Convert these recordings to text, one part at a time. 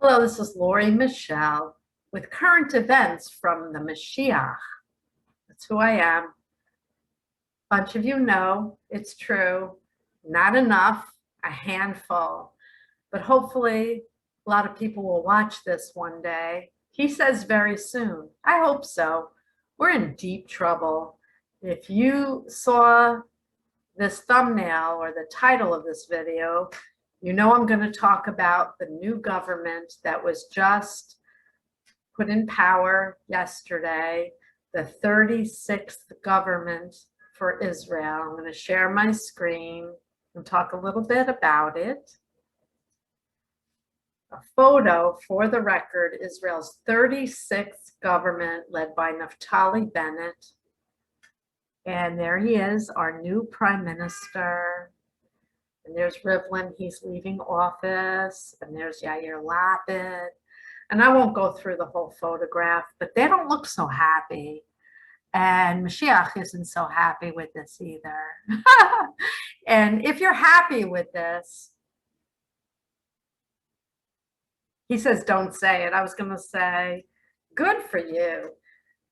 Hello, this is Lori Michelle with current events from the Moshiach. That's who I am. A bunch of you know it's true. Not enough, a handful. But hopefully a lot of people will watch this one day. He says very soon. I hope so. We're in deep trouble. If you saw this thumbnail or the title of this video, you know I'm going to talk about the new government that was just put in power yesterday, the 36th government for Israel. I'm going to share my screen and talk a little bit about it. A photo for the record, Israel's 36th government led by Naftali Bennett. And there he is, our new prime minister. And there's Rivlin, he's leaving office. And there's Yair Lapid. And I won't go through the whole photograph, but they don't look so happy. And Moshiach isn't so happy with this either. And if you're happy with this, he says, don't say it. I was going to say, good for you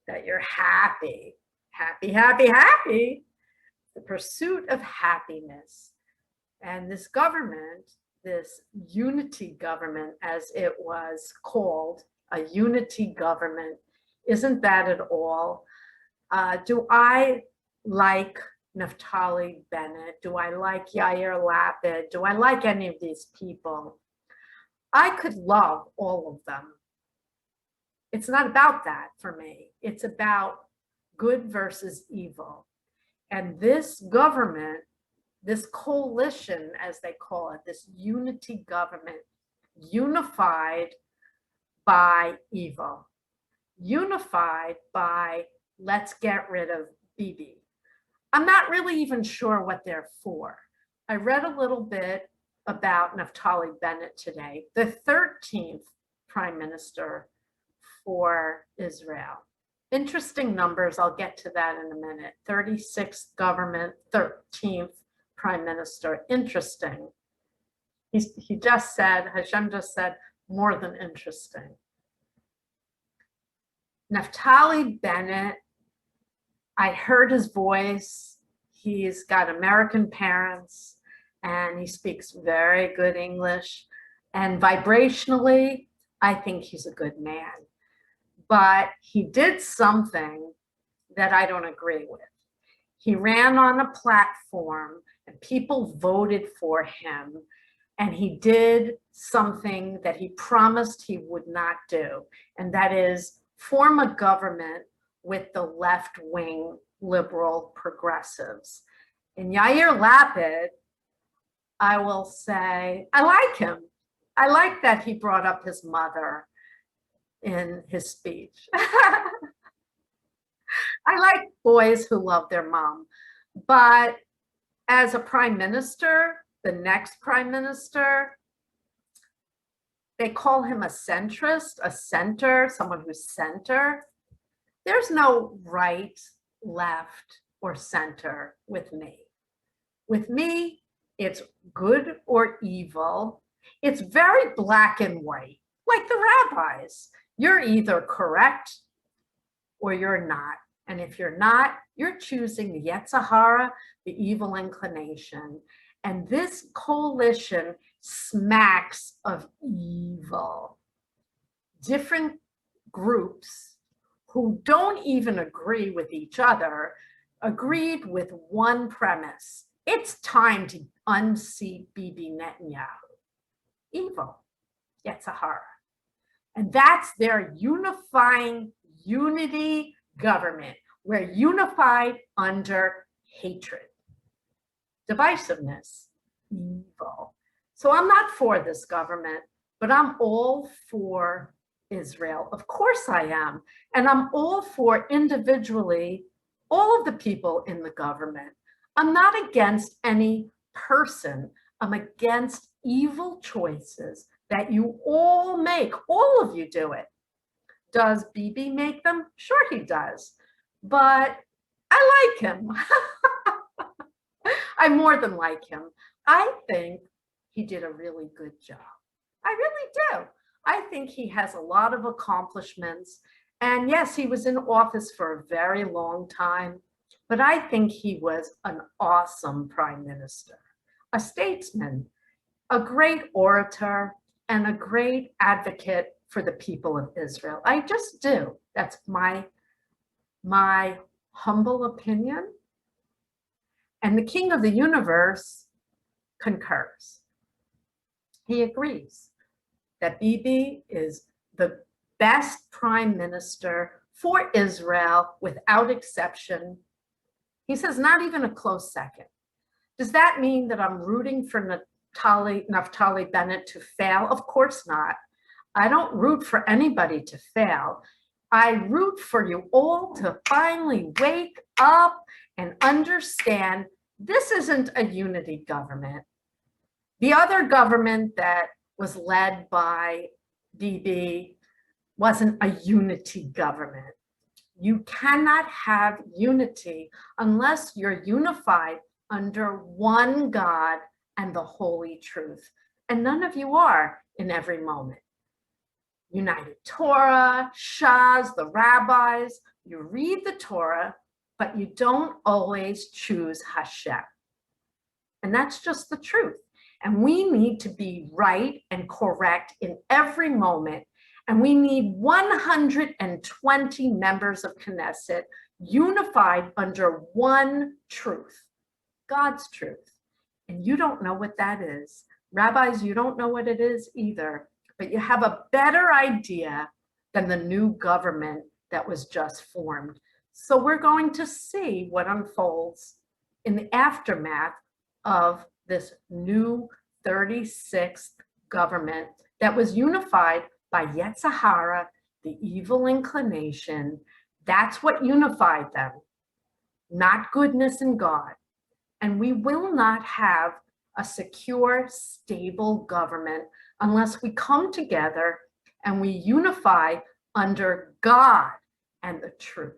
that you're happy. Happy, happy, happy. The pursuit of happiness. And this government, this unity government, as it was called, a unity government, isn't that at all? Do I like Naftali Bennett? Do I like Yair Lapid? Do I like any of these people? I could love all of them. It's not about that for me. It's about good versus evil. And this government, this coalition, as they call it, this unity government, unified by evil, unified by let's get rid of Bibi. I'm not really even sure what they're for. I read a little bit about Naftali Bennett today, the 13th prime minister for Israel. Interesting numbers, I'll get to that in a minute. 36th government, 13th prime minister, interesting. He just said, Hashem just said, more than interesting. Naftali Bennett, I heard his voice. He's got American parents and he speaks very good English. And vibrationally, I think he's a good man. But he did something that I don't agree with. He ran on a platform and people voted for him. And he did something that he promised he would not do. And that is form a government with the left-wing liberal progressives. And Yair Lapid, I will say, I like him. I like that he brought up his mother in his speech. I like boys who love their mom. But as a prime minister, the next prime minister, they call him a centrist, a center, someone who's center. There's no right, left, or center with me. With me, it's good or evil. It's very black and white, like the rabbis. You're either correct or you're not. And if you're not, you're choosing the yetzer hara, the evil inclination. And this coalition smacks of evil. Different groups who don't even agree with each other agreed with one premise. It's time to unseat Bibi Netanyahu. Evil, yetzer hara. And that's their unifying unity government. We're unified under hatred, divisiveness, evil. So I'm not for this government, but I'm all for Israel. Of course I am. And I'm all for individually all of the people in the government. I'm not against any person. I'm against evil choices that you all make. All of you do it. Does Bibi make them? Sure he does. But I like him. I more than like him. I think he did a really good job. I really do. I think he has a lot of accomplishments. And yes, he was in office for a very long time, but I think he was an awesome prime minister, a statesman, a great orator, and a great advocate for the people of Israel. I just do. That's my humble opinion. And the king of the universe concurs. He agrees that Bibi is the best prime minister for Israel without exception. He says not even a close second. Does that mean that I'm rooting for Naftali Bennett to fail? Of course not. I don't root for anybody to fail. I root for you all to finally wake up and understand this isn't a unity government. The other government that was led by Bibi wasn't a unity government. You cannot have unity unless you're unified under one God and the holy truth. And none of you are in every moment. United Torah, Shas, the rabbis, you read the Torah, but you don't always choose Hashem. And that's just the truth. And we need to be right and correct in every moment. And we need 120 members of Knesset unified under one truth, God's truth. And you don't know what that is. Rabbis, you don't know what it is either, but you have a better idea than the new government that was just formed. So we're going to see what unfolds in the aftermath of this new 36th government that was unified by yetzer hara, the evil inclination. That's what unified them, not goodness and God. And we will not have a secure, stable government unless we come together and we unify under God and the truth.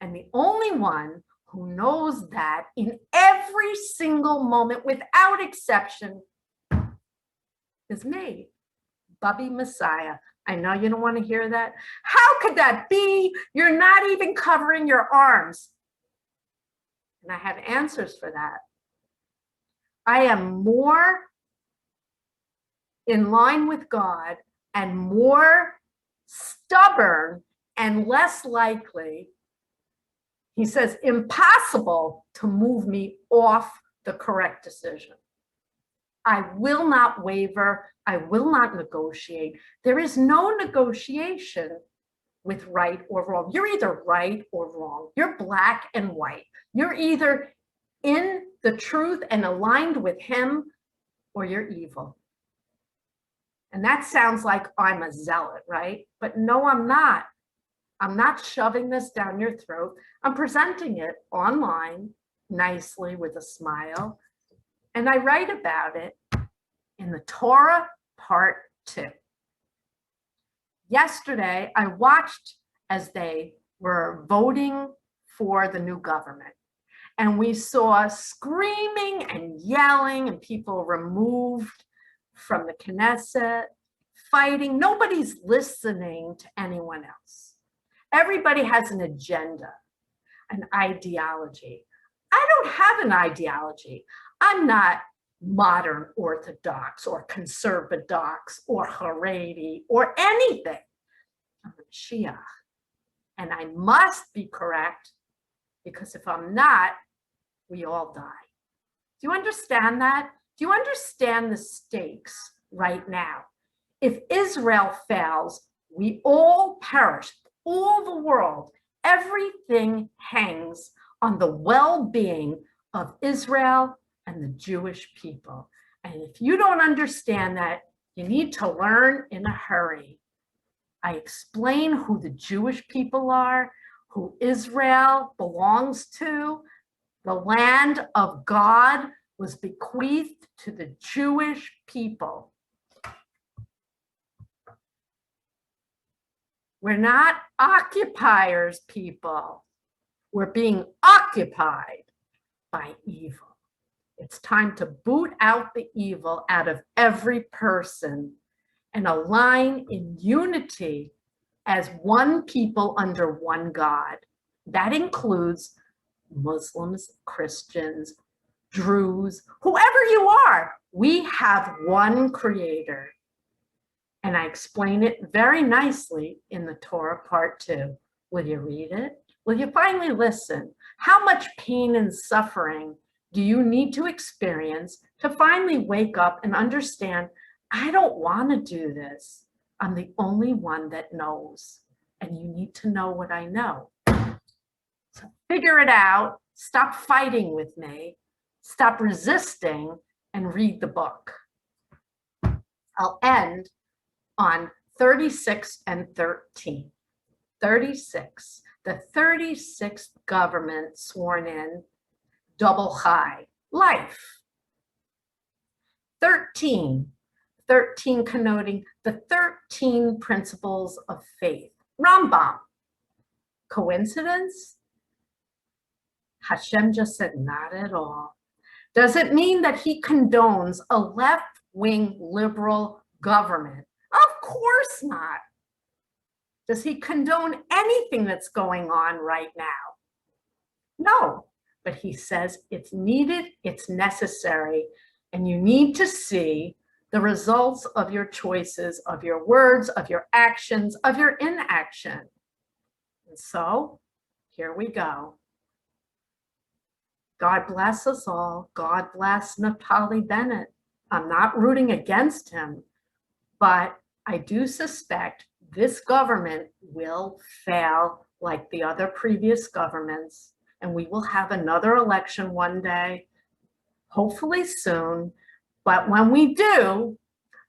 And the only one who knows that in every single moment, without exception, is me, Bibi Messiah. I know you don't want to hear that. How could that be? You're not even covering your arms. And I have answers for that. I am more in line with God and more stubborn and less likely, he says, impossible to move me off the correct decision. I will not waver. I will not negotiate. There is no negotiation with right or wrong. You're either right or wrong. You're black and white. You're either in the truth and aligned with him, or you're evil. And that sounds like I'm a zealot, right? But no, I'm not. I'm not shoving this down your throat. I'm presenting it online nicely with a smile. And I write about it in the Torah part 2. Yesterday, I watched as they were voting for the new government. And we saw screaming and yelling and people removed from the Knesset, fighting. Nobody's listening to anyone else. Everybody has an agenda, an ideology. I don't have an ideology. I'm not modern Orthodox or conservative or Haredi or anything. I'm a Mashiach. And I must be correct, because if I'm not, we all die. Do you understand that? Do you understand the stakes right now? If Israel fails, we all perish, all the world. Everything hangs on the well-being of Israel and the Jewish people. And if you don't understand that, you need to learn in a hurry. I explain who the Jewish people are, who Israel belongs to. The land of God was bequeathed to the Jewish people. We're not occupiers, people. We're being occupied by evil. It's time to boot out the evil out of every person and align in unity as one people under one God. That includes Muslims, Christians, Druze, whoever you are. We have one creator. And I explain it very nicely in the Torah part 2. Will you read it? Will you finally listen? How much pain and suffering do you need to experience to finally wake up and understand, I don't want to do this. I'm the only one that knows. And you need to know what I know. So figure it out. Stop fighting with me. Stop resisting and read the book. I'll end on 36 and 13. 36, the 36th government sworn in, double high, life. 13 connoting the 13 principles of faith. Rambam. Coincidence? Hashem just said, not at all. Does it mean that he condones a left-wing liberal government? Of course not. Does he condone anything that's going on right now? No, but he says it's needed, it's necessary, and you need to see the results of your choices, of your words, of your actions, of your inaction. And so, here we go. God bless us all. God bless Naftali Bennett. I'm not rooting against him, but I do suspect this government will fail like the other previous governments, and we will have another election one day, hopefully soon. But when we do,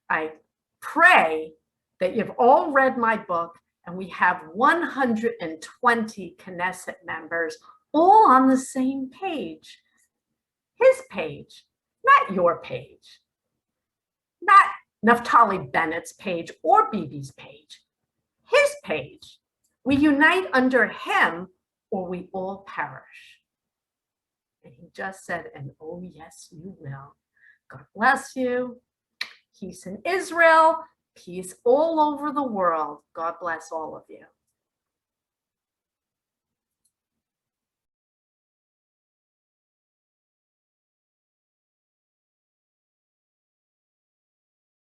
I pray that you've all read my book and we have 120 Knesset members all on the same page. His page, not your page. Not Naftali Bennett's page or Bibi's page. His page. We unite under him or we all perish. And he just said, and oh yes, you will. God bless you. Peace in Israel. Peace all over the world. God bless all of you.